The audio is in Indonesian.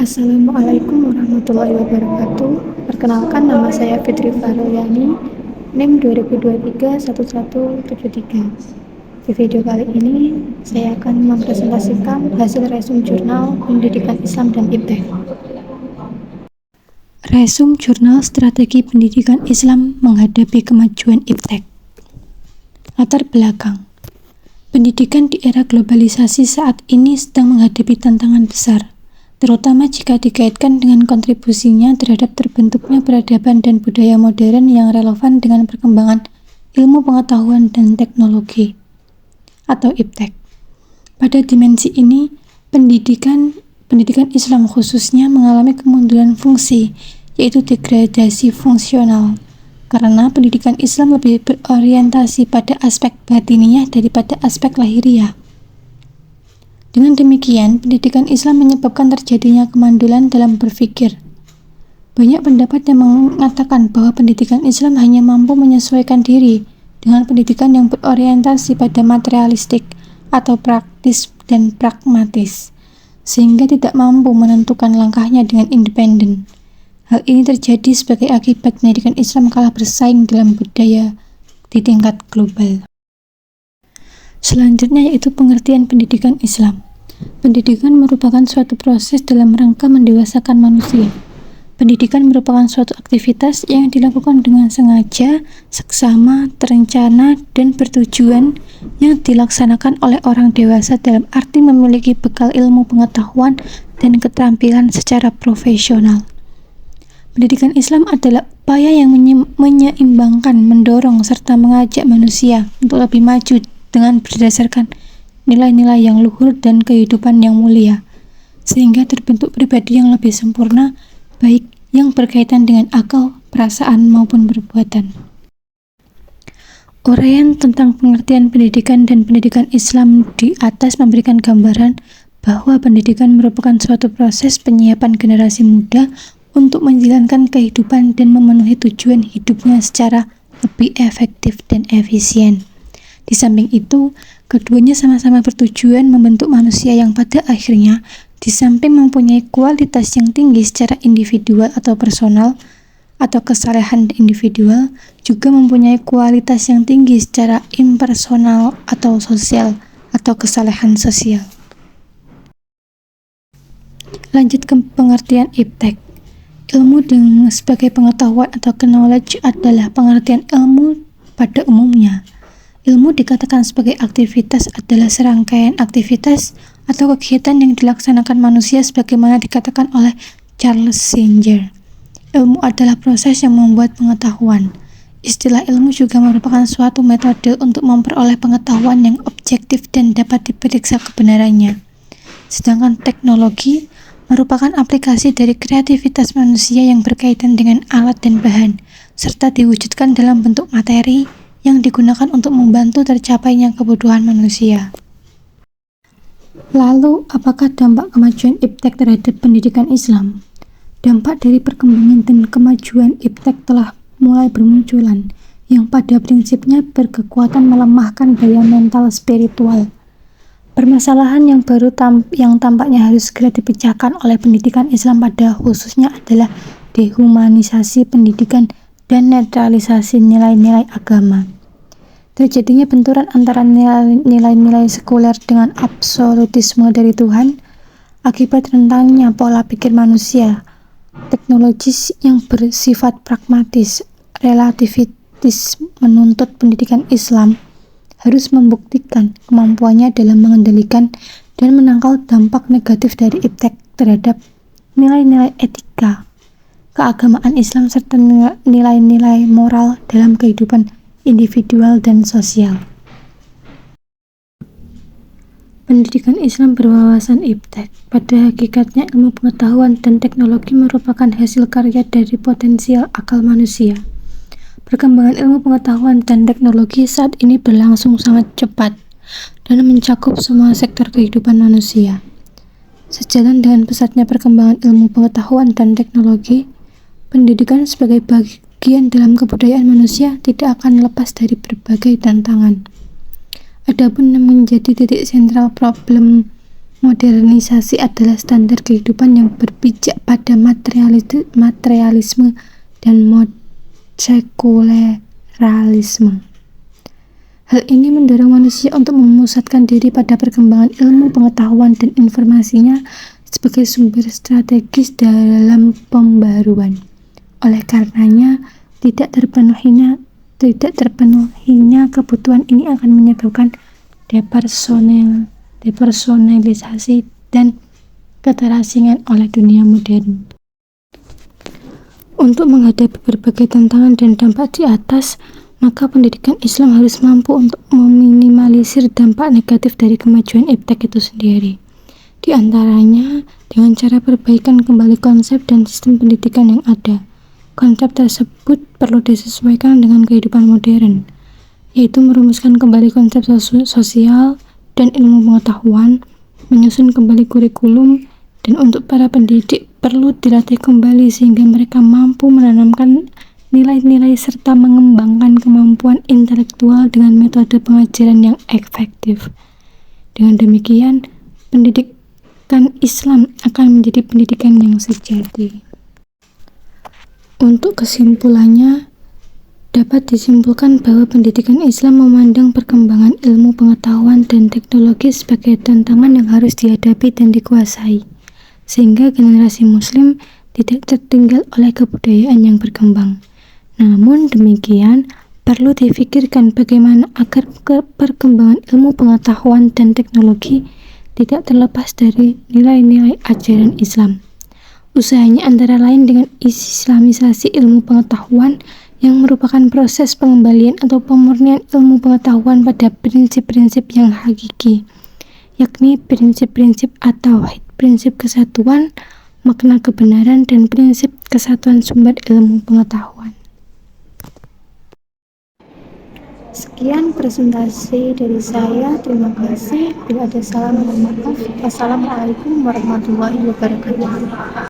Assalamualaikum warahmatullahi wabarakatuh. Perkenalkan, nama saya Fitri Faroyani, NIM 20231173. Di video kali ini, saya akan mempresentasikan hasil resum jurnal Pendidikan Islam dan IPTEK. Resum Jurnal Strategi Pendidikan Islam Menghadapi Kemajuan IPTEK. Latar belakang. Pendidikan di era globalisasi saat ini sedang menghadapi tantangan besar, terutama jika dikaitkan dengan kontribusinya terhadap terbentuknya peradaban dan budaya modern yang relevan dengan perkembangan ilmu pengetahuan dan teknologi, atau IPTEK. Pada dimensi ini, pendidikan Islam khususnya mengalami kemunduran fungsi, yaitu degradasi fungsional, karena pendidikan Islam lebih berorientasi pada aspek batiniyah daripada aspek lahiriah. Dengan demikian, pendidikan Islam menyebabkan terjadinya kemandulan dalam berpikir. Banyak pendapat yang mengatakan bahwa pendidikan Islam hanya mampu menyesuaikan diri dengan pendidikan yang berorientasi pada materialistik atau praktis dan pragmatis, sehingga tidak mampu menentukan langkahnya dengan independen. Hal ini terjadi sebagai akibat pendidikan Islam kalah bersaing dalam budaya di tingkat global. Selanjutnya yaitu pengertian pendidikan Islam. Pendidikan merupakan suatu proses dalam rangka mendewasakan manusia. Pendidikan merupakan suatu aktivitas yang dilakukan dengan sengaja, seksama, terencana, dan bertujuan yang dilaksanakan oleh orang dewasa dalam arti memiliki bekal ilmu pengetahuan dan keterampilan secara profesional. Pendidikan Islam adalah upaya yang menyeimbangkan, mendorong, serta mengajak manusia untuk lebih maju dengan berdasarkan nilai-nilai yang luhur dan kehidupan yang mulia, sehingga terbentuk pribadi yang lebih sempurna, baik yang berkaitan dengan akal, perasaan, maupun perbuatan. Uraian tentang pengertian pendidikan dan pendidikan Islam di atas memberikan gambaran bahwa pendidikan merupakan suatu proses penyiapan generasi muda untuk menjalankan kehidupan dan memenuhi tujuan hidupnya secara lebih efektif dan efisien. Di samping itu, keduanya sama-sama bertujuan membentuk manusia yang pada akhirnya, di samping mempunyai kualitas yang tinggi secara individual atau personal, atau kesalehan individual, juga mempunyai kualitas yang tinggi secara impersonal atau sosial, atau kesalehan sosial. Lanjut ke pengertian IPTEK. Ilmu sebagai pengetahuan atau knowledge adalah pengertian ilmu pada umumnya. Ilmu dikatakan sebagai aktivitas adalah serangkaian aktivitas atau kegiatan yang dilaksanakan manusia sebagaimana dikatakan oleh Charles Singer. Ilmu adalah proses yang membuat pengetahuan. Istilah ilmu juga merupakan suatu metode untuk memperoleh pengetahuan yang objektif dan dapat diperiksa kebenarannya. Sedangkan teknologi merupakan aplikasi dari kreativitas manusia yang berkaitan dengan alat dan bahan, serta diwujudkan dalam bentuk materi yang digunakan untuk membantu tercapainya kebutuhan manusia. Lalu, apakah dampak kemajuan IPTEK terhadap pendidikan Islam? Dampak dari perkembangan dan kemajuan IPTEK telah mulai bermunculan, yang pada prinsipnya berkekuatan melemahkan daya mental spiritual. Permasalahan yang baru yang tampaknya harus segera dipecahkan oleh pendidikan Islam pada khususnya adalah dehumanisasi pendidikan dan netralisasi nilai-nilai agama. Terjadinya benturan antara nilai-nilai sekuler dengan absolutisme dari Tuhan akibat rentangnya pola pikir manusia, teknologis yang bersifat pragmatis, relativitis menuntut pendidikan Islam harus membuktikan kemampuannya dalam mengendalikan dan menangkal dampak negatif dari IPTEK terhadap nilai-nilai etika, keagamaan Islam serta nilai-nilai moral dalam kehidupan individual dan sosial. Pendidikan Islam berwawasan IPTEK. Pada hakikatnya, ilmu pengetahuan dan teknologi merupakan hasil karya dari potensial akal manusia. Perkembangan ilmu pengetahuan dan teknologi saat ini berlangsung sangat cepat dan mencakup semua sektor kehidupan manusia. Sejalan dengan pesatnya perkembangan ilmu pengetahuan dan teknologi, pendidikan sebagai bagian dalam kebudayaan manusia tidak akan lepas dari berbagai tantangan. Adapun yang menjadi titik sentral problem Modernisasi adalah standar kehidupan yang berpijak pada materialisme dan sekuleralisme. Hal ini mendorong manusia untuk memusatkan diri pada perkembangan ilmu pengetahuan dan informasinya sebagai sumber strategis dalam pembaruan. Oleh karenanya, tidak terpenuhinya kebutuhan ini akan menyebabkan depersonalisasi dan keterasingan oleh dunia modern. Untuk menghadapi berbagai tantangan dan dampak di atas, maka pendidikan Islam harus mampu untuk meminimalisir dampak negatif dari kemajuan iptek itu sendiri. Di antaranya, dengan cara perbaikan kembali konsep dan sistem pendidikan yang ada. Konsep tersebut perlu disesuaikan dengan kehidupan modern, yaitu merumuskan kembali konsep sosial dan ilmu pengetahuan, menyusun kembali kurikulum, dan untuk para pendidik perlu dilatih kembali sehingga mereka mampu menanamkan nilai-nilai serta mengembangkan kemampuan intelektual dengan metode pengajaran yang efektif. Dengan demikian, pendidikan Islam akan menjadi pendidikan yang sejati. Untuk kesimpulannya, dapat disimpulkan bahwa pendidikan Islam memandang perkembangan ilmu pengetahuan dan teknologi sebagai tantangan yang harus dihadapi dan dikuasai, sehingga generasi Muslim tidak tertinggal oleh kebudayaan yang berkembang. Namun demikian, perlu difikirkan bagaimana agar perkembangan ilmu pengetahuan dan teknologi tidak terlepas dari nilai-nilai ajaran Islam. Usahanya antara lain dengan islamisasi ilmu pengetahuan yang merupakan proses pengembalian atau pemurnian ilmu pengetahuan pada prinsip-prinsip yang hakiki, yakni prinsip-prinsip at-tauhid, prinsip kesatuan, makna kebenaran, dan prinsip kesatuan sumber ilmu pengetahuan. Sekian presentasi dari saya, terima kasih. Bila ada salah, mohon maaf. Wassalamualaikum warahmatullahi wabarakatuh.